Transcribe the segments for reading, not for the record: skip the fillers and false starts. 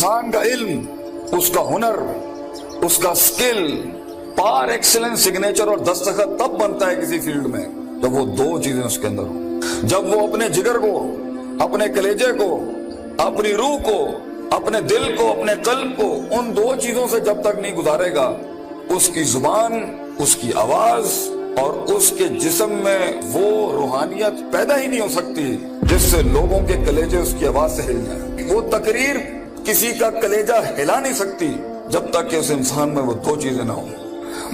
انسان کا علم، اس کا ہنر، اس کا سکل پار ایکسلنس سگنیچر اور دستخط تب بنتا ہے کسی فیلڈ میں جب وہ دو چیزیں اس کے اندر ہوں. جب وہ اپنے جگر کو، اپنے کلیجے کو، اپنی روح کو، اپنے دل کو، اپنے قلب کو ان دو چیزوں سے جب تک نہیں گزارے گا، اس کی زبان، اس کی آواز اور اس کے جسم میں وہ روحانیت پیدا ہی نہیں ہو سکتی جس سے لوگوں کے کلیجے اس کی آواز سے ہل جائیں. وہ تقریر کسی کا کلیجہ ہلا نہیں سکتی جب تک کہ اس انسان میں وہ دو چیزیں نہ ہوں.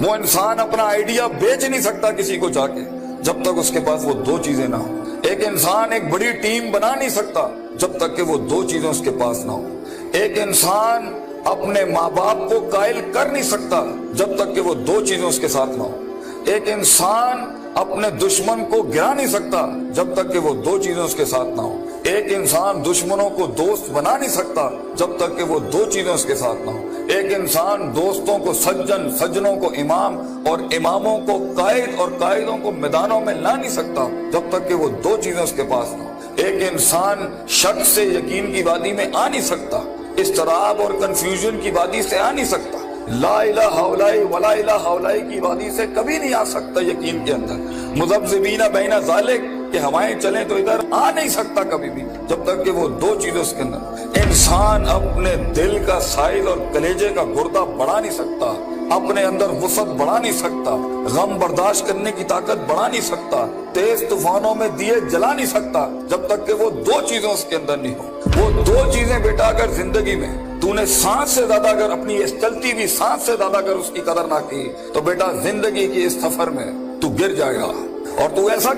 وہ انسان اپنا آئیڈیا بیچ نہیں سکتا کسی کو جا کے جب تک اس کے پاس وہ دو چیزیں نہ ہوں. ایک انسان ایک بڑی ٹیم بنا نہیں سکتا جب تک کہ وہ دو چیزیں اس کے پاس نہ ہوں. ایک انسان اپنے ماں باپ کو قائل کر نہیں سکتا جب تک کہ وہ دو چیزیں اس کے ساتھ نہ ہوں. ایک انسان اپنے دشمن کو گرا نہیں سکتا جب تک کہ وہ دو چیزیں اس کے ساتھ نہ ہوں. ایک انسان دشمنوں کو دوست بنا نہیں سکتا جب تک کہ وہ دو چیزیں اس کے ساتھ نہ ہوں. ایک انسان دوستوں کو سجن، سجنوں کو امام اور اماموں کو قائد اور قائدوں کو میدانوں میں لا نہیں سکتا جب تک کہ وہ دو چیزیں اس کے پاس نہ ہوں. ایک انسان شک سے یقین کی وادی میں آ نہیں سکتا، اضطراب اور کنفیوژن کی وادی سے آ نہیں سکتا، لا الہ الا اللہ ولا الہ الا اللہ کی وادی سے کبھی نہیں آ سکتا یقین کے اندر. مذبذبین بین ذالک کہ ہوائیں چلیں تو ادھر آ نہیں سکتا کبھی بھی جب تک کہ وہ دو چیزیں اس کے اندر. انسان اپنے دل کا سائز اور کلیجے کا گردہ بڑھا نہیں سکتا، اپنے اندر وسعت بڑھا نہیں سکتا، غم برداشت کرنے کی طاقت بڑھا نہیں سکتا، تیز طوفانوں میں دیے جلا نہیں سکتا جب تک کہ وہ دو چیزیں اس کے اندر نہیں ہوں. وہ دو چیزیں بیٹا اگر زندگی میں تو نے سانس سے زیادہ اگر اپنی اس چلتی ہوئی سانس سے زیادہ اگر اس کی قدر نہ کی تو بیٹا زندگی کی اس سفر میں تو گر جائے گا. اور تو ایسا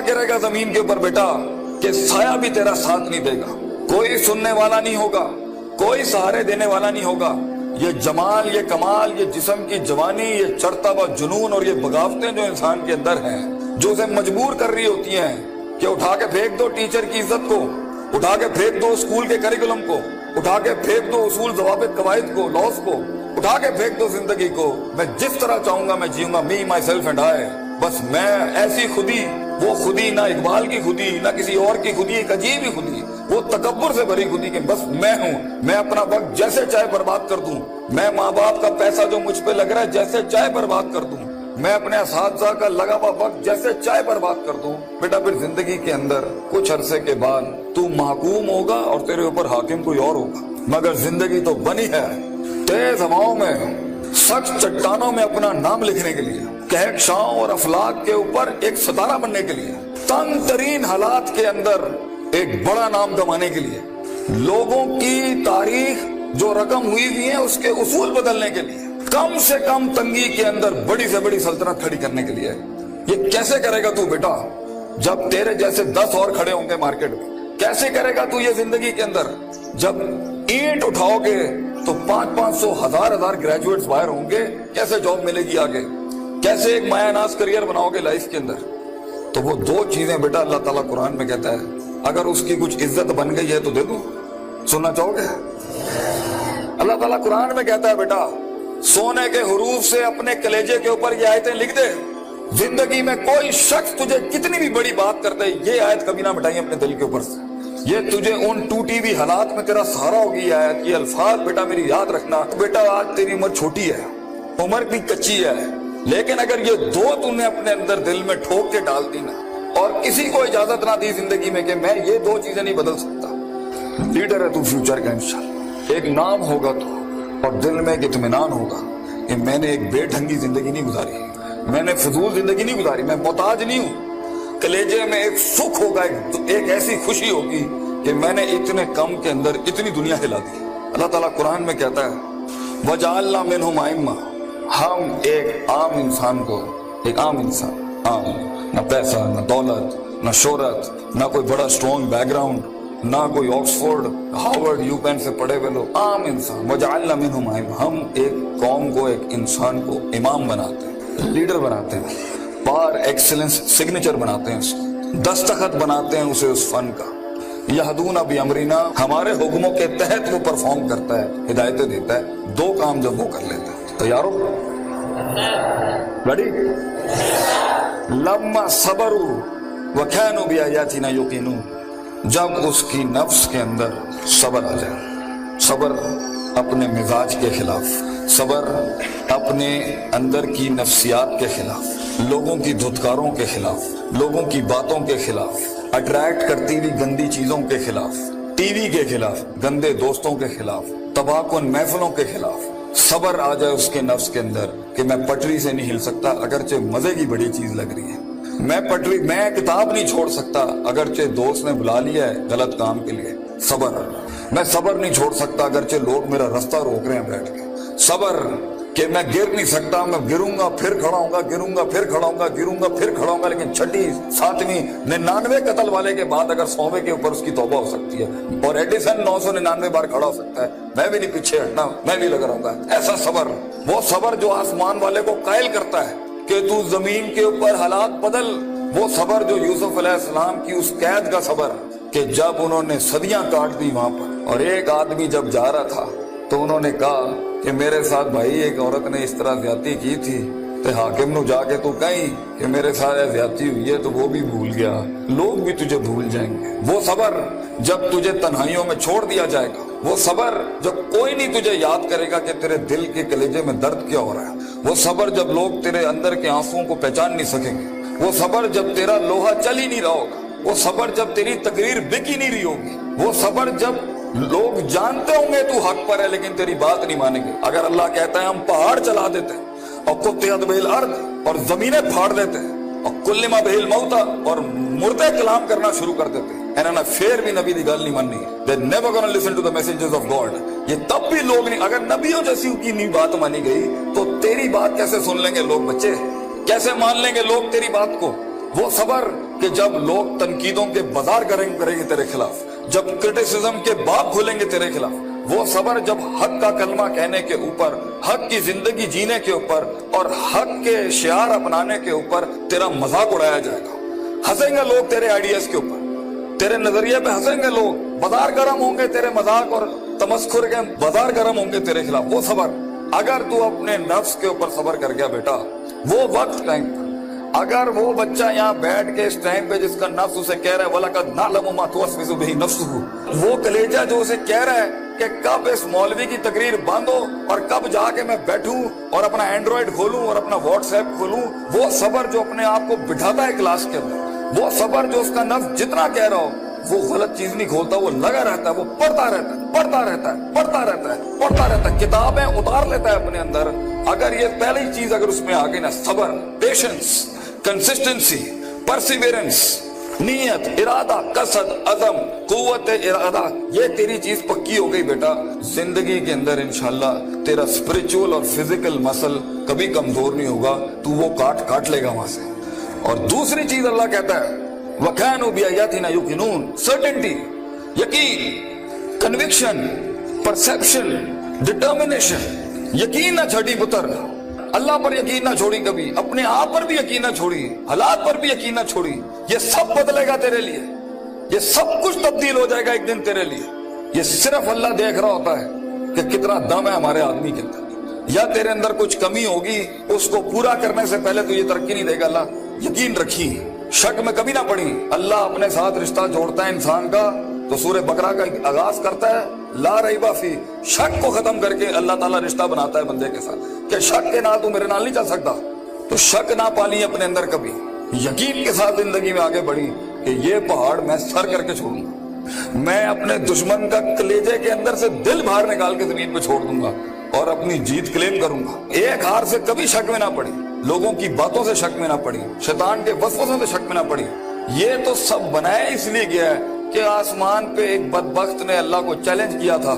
گرے گا زمین کے اوپر بیٹا کہ سایہ بھی تیرا ساتھ نہیں دے گا، کوئی سننے والا نہیں ہوگا، کوئی سہارے دینے والا نہیں ہوگا. یہ جمال، یہ کمال، یہ جسم کی جوانی، یہ چڑھتا ہوا جنون اور یہ بغاوتیں جو انسان کے اندر ہیں جو اسے مجبور کر رہی ہوتی ہیں کہ اٹھا کے پھینک دو ٹیچر کی عزت کو، اٹھا کے پھینک دو اسکول کے کریکولم کو، اٹھا کے پھینک دو اصول ضوابط قواعد کو، لاز کو، اٹھا کے پھینک دو زندگی کو. میں جس طرح چاہوں گا میں جیوں گا، می مائی سیلف اینڈ آئی. بس میں ایسی خودی، وہ خودی نہ اقبال کی خودی نہ کسی اور کی خودی، ایک عجیب ہی خودی، وہ تکبر سے بھری خودی کہ بس میں ہوں، میں اپنا وقت جیسے چاہے برباد کر دوں، میں ماں باپ کا پیسہ جو مجھ پہ لگ رہا ہے جیسے چاہے برباد کر دوں، میں اپنے اساتذہ کا لگا ہوا وقت جیسے چاہے برباد کر دوں. بیٹا پھر زندگی کے اندر کچھ عرصے کے بعد تو محکوم ہوگا اور تیرے اوپر حاکم کوئی اور ہوگا. مگر زندگی تو بنی ہے تیز ہواؤں میں، سخت چٹانوں میں اپنا نام لکھنے کے لیے، کہکشاؤں اور افلاک کے اوپر ایک ستارہ بننے کے لیے، تنگ ترین حالات کے اندر ایک بڑا نام کمانے کے لیے، لوگوں کی تاریخ جو رقم ہوئی ہوئی ہے اس کے اصول بدلنے کے لیے، کم سے کم تنگی کے اندر بڑی سے بڑی سلطنت کھڑی کرنے کے لیے. یہ کیسے کرے گا تو بیٹا جب تیرے جیسے 10 اور کھڑے ہوں گے مارکیٹ میں؟ کیسے کرے گا تو یہ زندگی کے اندر جب اینٹ اٹھاؤ گے تو 500 1000 گریجویٹس باہر ہوں گے؟ کیسے جاب ملے گی آگے؟ کیسے ایک مایہ ناز کریئر بناؤ گے لائف کے اندر؟ تو وہ دو چیزیں بیٹا اللہ تعالیٰ قرآن میں کہتا ہے اگر اس کی کچھ عزت بن گئی ہے تو دے دو. سننا چاہو گے؟ اللہ تعالیٰ قرآن میں کہتا ہے بیٹا سونے کے حروف سے اپنے کلیجے کے اوپر یہ آیتیں لکھ دے. زندگی میں کوئی شخص تجھے کتنی بھی بڑی بات کر دے یہ آیت کبھی نہ مٹائیں اپنے دل کے اوپر سے. یہ تجھے ان ٹوٹی ہوئی حالات میں تیرا سہارا ہوگی یہ آیت. یہ الفاظ بیٹا میری یاد رکھنا. بیٹا آج تیری عمر چھوٹی ہے، عمر بھی کچی ہے، لیکن اگر یہ دو تم نے اپنے اندر دل میں ٹھوک کے ڈال دی نا اور کسی کو اجازت نہ دی زندگی میں کہ میں یہ دو چیزیں نہیں بدل سکتا، لیڈر ہے تو فیوچر کا انشاءاللہ. ایک نام ہوگا تو اور دل میں ایک اطمینان ہوگا کہ میں نے ایک بے ڈھنگی زندگی نہیں گزاری، میں نے فضول زندگی نہیں گزاری، میں محتاج نہیں ہوں. کلیجے میں ایک سکھ ہوگا، ایک ایسی خوشی ہوگی کہ میں نے اتنے کم کے اندر اتنی دنیا ہلا دی. اللہ تعالیٰ قرآن میں کہتا ہے وَجَعَلْنَا مِنْهُمْ أَئِمَّةً، ہم ایک عام انسان کو، ایک عام انسان، عام، نہ پیسہ نہ دولت نہ شہرت نہ کوئی بڑا اسٹرانگ بیک گراؤنڈ نہ کوئی آکسفورڈ ہارورڈ یو پین سے پڑھے ہوئے لوگ، عام انسان. وَجَعَلْنَا مِنْهُمْ أَئِمَّةً، ہم ایک قوم کو، ایک انسان کو امام بناتے ہیں، لیڈر بناتے ہیں، پار ایکسلنس سگنیچر بناتے ہیں، اس کو دستخط بناتے ہیں اسے اس فن کا. یہدون بامرنا، ہمارے حکموں کے تحت وہ پرفارم کرتا ہے، ہدایتیں دیتا ہے. دو کام جب وہ کر لیتا ہے، تیار ہو؟ ریڈی؟ لما صبروا وكانوا بآياتنا يوقنون، جب اس کی نفس کے اندر صبر آ جائے، صبر اپنے مزاج کے خلاف، صبر اپنے اندر کی نفسیات کے خلاف، لوگوں کی دھتکاروں کے خلاف، لوگوں کی باتوں کے خلاف، اٹریکٹ کرتی ہوئی گندی چیزوں کے خلاف، ٹی وی کے خلاف، گندے دوستوں کے خلاف، تباہ کن محفلوں کے خلاف صبر آ جائے اس کے نفس کے اندر کہ میں پٹری سے نہیں ہل سکتا اگرچہ مزے کی بڑی چیز لگ رہی ہے، میں کتاب نہیں چھوڑ سکتا اگرچہ دوست نے بلا لیا ہے غلط کام کے لیے، صبر، میں صبر نہیں چھوڑ سکتا اگرچہ لوگ میرا رستہ روک رہے ہیں بیٹھ کے، صبر کہ میں گر نہیں سکتا، میں گروں گا پھر کھڑا ہوں گا، گروں گا پھر کھڑا ہوں گا، گروں گا پھر کھڑا ہوں گا، لیکن چھٹی 7ویں 99 قتل والے کے بعد اگر 100ویں کے اوپر اس کی توبہ ہو سکتی ہے اور ایڈیسن 999 بار کھڑا ہو سکتا ہے، میں بھی نہیں پیچھے ہٹنا، میں بھی لگا رہوں گا، ایسا صبر، وہ صبر جو آسمان والے کو قائل کرتا ہے کہ تو زمین کے اوپر حالات بدل، وہ صبر جو یوسف علیہ السلام کی اس قید کا صبر کہ جب انہوں نے صدیاں کاٹ دی وہاں پر اور ایک آدمی جب جا رہا تھا تو انہوں نے کہا کہ میرے ساتھ بھائی ایک عورت نے اس طرح زیادتی کی تھی تو حاکم نو جا کے تو کہیں کہ میرے ساتھ زیادتی ہوئی ہے تو وہ بھی بھول گیا، لوگ بھی تجھے بھول جائیں گے، وہ صبر جب تجھے تنہائیوں میں چھوڑ دیا جائے گا، وہ صبر جب کوئی نہیں تجھے یاد کرے گا کہ تیرے دل کے کلیجے میں درد کیا ہو رہا ہے، وہ صبر جب لوگ تیرے اندر کے آنسوؤں کو پہچان نہیں سکیں گے، وہ صبر جب تیرا لوہا چل ہی نہیں رہا ہوگا، وہ صبر جب تیری تقریر بک ہی نہیں رہی ہوگی، وہ صبر جب لوگ جانتے ہوں گے تو حق پر ہے لیکن تیری بات نہیں مانیں گے، اگر اللہ کہتا ہے ہم پہاڑ چلا دیتے ہیں اور قطعت بہ الارض اور زمینیں پھاڑ دیتے ہیں اور کلما بہ الموتى اور مردے کلام کرنا شروع کر دیتے ہیں، انہوں نے پھر بھی نبی دی گل نہیں ماننی، they never gonna listen to the messages of God، یہ تب بھی لوگ نہیں، اگر نبیوں جیسی کی نہیں بات مانی گئی تو تیری بات کیسے سن لیں گے لوگ، بچے کیسے مان لیں گے لوگ تیری بات کو، وہ صبر کہ جب لوگ تنقیدوں کے بازار کریں گے تیرے خلاف، جب کرٹیسزم کے باب کھولیں گے تیرے خلاف، وہ صبر جب حق کا کلمہ کہنے کے اوپر، حق کی زندگی جینے کے اوپر اور حق کے شعار اپنانے کے اوپر تیرا مذاق اڑایا جائے گا، ہنسیں گے لوگ تیرے آئیڈیاز کے اوپر، تیرے نظریے پہ ہنسیں گے لوگ، بازار گرم ہوں گے تیرے مذاق اور تمسخر کے بازار گرم ہوں گے تیرے خلاف، وہ صبر اگر تو اپنے نفس کے اوپر صبر کر گیا بیٹا، وہ وقت ٹائم اگر وہ بچہ یہاں بیٹھ کے اس ٹائم پہ جس کا نفس اسے کہہ رہا ہے وَلَقَدْ نَعْلَمُ مَا تُوَسْوِسُ بِهِ نَفْسُهُ، وہ کلیجہ جو اسے کہہ رہا ہے کہ کب اس مولوی کی تقریر بند ہو اور کب جا کے میں بیٹھوں اور اپنا اینڈرائیڈ کھولوں اور اپنا واٹس ایپ کھولوں، وہ صبر جو اپنے آپ کو بٹھاتا ہے کلاس کے اندر، وہ صبر جو اس کا نفس جتنا کہہ رہا ہو وہ غلط چیز نہیں کھولتا، وہ لگا رہتا ہے، وہ پڑھتا رہتا ہے، پڑھتا رہتا ہے، پڑھتا رہتا ہے، پڑھتا رہتا ہے، کتابیں اتار لیتا ہے اپنے اندر، اگر یہ پہلی چیز اگر اس میں آ گئی نا، صبر، پیشنس، کنسسٹنسی، پرسیورنس، نیت، ارادہ، قصد، عزم، قوت ارادہ، یہ تیری چیز پکی ہو گئی بیٹا، زندگی کے اندر انشاءاللہ تیرا اسپرچول اور فزیکل مسل کبھی کمزور نہیں ہوگا، تو وہ کاٹ لے گا وہاں سے۔ اور دوسری چیز اللہ کہتا ہے وَكَانُوا بِآيَاتِنَا يُوقِنُونَ، سرٹنٹی، یقین، کنوکشن، پرسیپشن، ڈٹرمنیشن، یقین نہ چھٹی پتر، اللہ پر یقین نہ چھوڑی کبھی، اپنے آپ پر بھی یقین نہ چھوڑی، حالات پر بھی یقین نہ چھوڑی، یہ سب بدلے گا تیرے لیے، یہ سب کچھ تبدیل ہو جائے گا ایک دن تیرے لیے، یہ صرف اللہ دیکھ رہا ہوتا ہے کہ کتنا دم ہے ہمارے آدمی کے اندر، یا تیرے اندر کچھ کمی ہوگی اس کو پورا کرنے سے پہلے تو یہ ترقی نہیں دے گا اللہ، یقین رکھی، شک میں کبھی نہ پڑی، اللہ اپنے ساتھ رشتہ جوڑتا ہے انسان کا تو سورہ بقرہ کا آغاز کرتا ہے لا ریب فی، شک کو ختم کر کے اللہ تعالیٰ رشتہ بناتا ہے بندے کے ساتھ کہ شک کے نال تو میرے نال نہیں چل سکتا، تو شک نہ پالی اپنے اندر کبھی، یقین کے ساتھ زندگی میں آگے بڑھی کہ یہ پہاڑ میں سر کر کے چھوڑوں گا، میں اپنے دشمن کا کلیجے کے اندر سے دل باہر نکال کے زمین پہ چھوڑ دوں گا اور اپنی جیت کلیم کروں گا، ایک ہار سے کبھی شک میں نہ پڑی، لوگوں کی باتوں سے شک میں نہ پڑی، شیطان کے وسوسوں سے شک میں نہ پڑی، یہ تو سب بنایا اس لیے گیا ہے کہ آسمان پہ ایک بدبخت نے اللہ کو چیلنج کیا تھا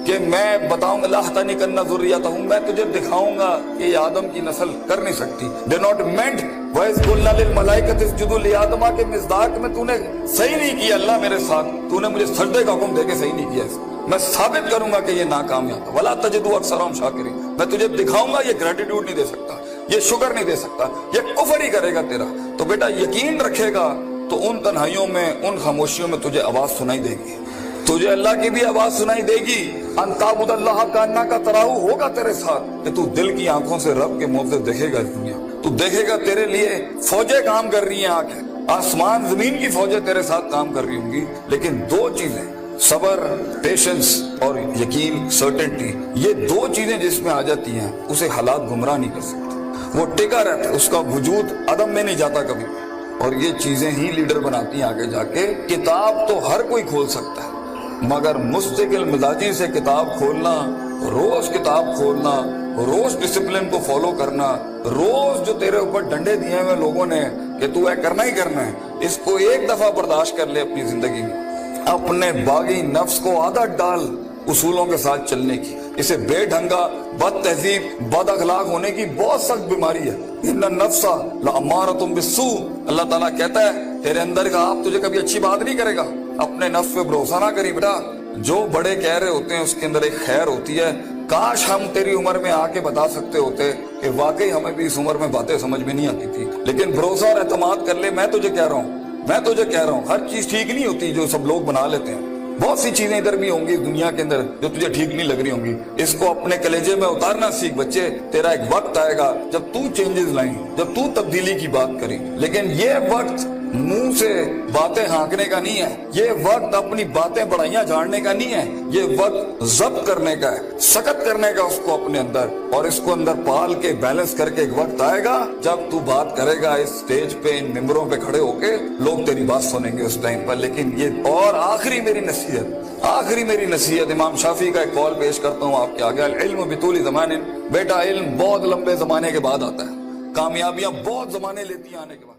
کہ میں بتاؤں گا لَأَحْتَنِكَنَّ ذُرِّيَّتَهُمْ، میں تجھے دکھاؤں گا کہ یہ آدم کی نسل کر نہیں سکتی، they not meant وَإِذْ قُلْنَا لِلْمَلَائِكَةِ اسْجُدُوا لِآدَمَ کے مصداق میں تو نے صحیح نہیں کیا اللہ میرے ساتھ، تو نے مجھے سجدے کا حکم دے کے صحیح نہیں کیا، میں ثابت کروں گا کہ یہ ناکامیاب ہے، وَلَا تَجِدُوا أَكْثَرَهُمْ شَاكِرِينَ، میں تجھے دکھاؤں گا یہ گریٹیٹیوڈ نہیں دے سکتا، یہ شکر نہیں دے سکتا، یہ کفر ہی کرے گا تیرا، تو بیٹا یقین رکھے گا تو ان تنہائیوں میں، ان خاموشیوں میں تجھے آواز سنائی دے گی، تجھے اللہ کی بھی آواز سنائی دے گی، ان تعبد اللہ کانک تراہ، ہوگا تیرے ساتھ کہ تو دل کی آنکھوں سے رب کے معجزے دیکھے گا، اس دنیا تو دیکھے گا تیرے لیے فوجیں کام کر رہی ہیں، آنکھیں، آسمان زمین کی فوجیں تیرے ساتھ کام کر رہی ہوں گی، لیکن دو چیزیں صبر، پیشنس اور یقین، سرٹنٹی، یہ دو چیزیں جس میں آ جاتی ہیں اسے حالات گمراہ نہیں کر سکتے، وہ ٹکا رہتا ہے، اس کا وجود عدم میں نہیں جاتا کبھی، اور یہ چیزیں ہی لیڈر بناتی ہیں آگے جا کے۔ کتاب تو ہر کوئی کھول سکتا ہے، مگر مستقل مزاجی سے کتاب کھولنا، روز کتاب کھولنا، روز ڈسپلن کو فالو کرنا، روز جو تیرے اوپر ڈنڈے دیے ہوئے لوگوں نے کہ تو ہے کرنا ہی کرنا ہے، اس کو ایک دفعہ برداشت کر لے اپنی زندگی میں، اپنے باغی نفس کو عادت ڈال اصولوں کے ساتھ چلنے کی۔ اسے بے ڈھنگا، بد تہذیب، بد اخلاق ہونے کی بہت سخت بیماری ہے۔ ان النفس لامارۃ بالسوء، اللہ تعالیٰ کہتا ہے تیرے اندر کا آپ تجھے کبھی اچھی بات نہیں کرے گا، اپنے نفس پہ بھروسہ نہ کری بیٹا، جو بڑے کہہ رہے ہوتے ہیں اس کے اندر ایک خیر ہوتی ہے۔ کاش ہم تیری عمر میں آ کے بتا سکتے ہوتے کہ واقعی ہمیں بھی اس عمر میں باتیں سمجھ میں نہیں آتی تھی، لیکن بھروسہ اور اعتماد کر لے۔ میں تجھے کہہ رہا ہوں ہر چیز ٹھیک نہیں ہوتی جو سب لوگ بنا لیتے ہیں، بہت سی چیزیں ادھر بھی ہوں گی دنیا کے اندر جو تجھے ٹھیک نہیں لگ رہی ہوں گی، اس کو اپنے کلیجے میں اتارنا سیکھ بچے۔ تیرا ایک وقت آئے گا جب تو چینجز لائیں، جب تو تبدیلی کی بات کریں، لیکن یہ وقت منہ سے باتیں ہانکنے کا نہیں ہے، یہ وقت اپنی باتیں بڑائیاں جھاڑنے کا نہیں ہے، یہ وقت ضبط کرنے کا ہے، سخت کرنے کا اس کو اپنے اندر، اور اس کو اندر پال کے بیلنس کر کے ایک وقت آئے گا جب تو بات کرے گا اس سٹیج پہ، ان ممبروں پہ کھڑے ہو کے، لوگ تیری بات سنیں گے اس ٹائم پر۔ لیکن یہ اور آخری میری نصیحت امام شافعی کا ایک قول پیش کرتا ہوں آپ کے آگے، العلم بطول زمان، بیٹا علم بہت لمبے زمانے کے بعد آتا ہے، کامیابیاں بہت زمانے لیتی ہیں آنے کے بعد۔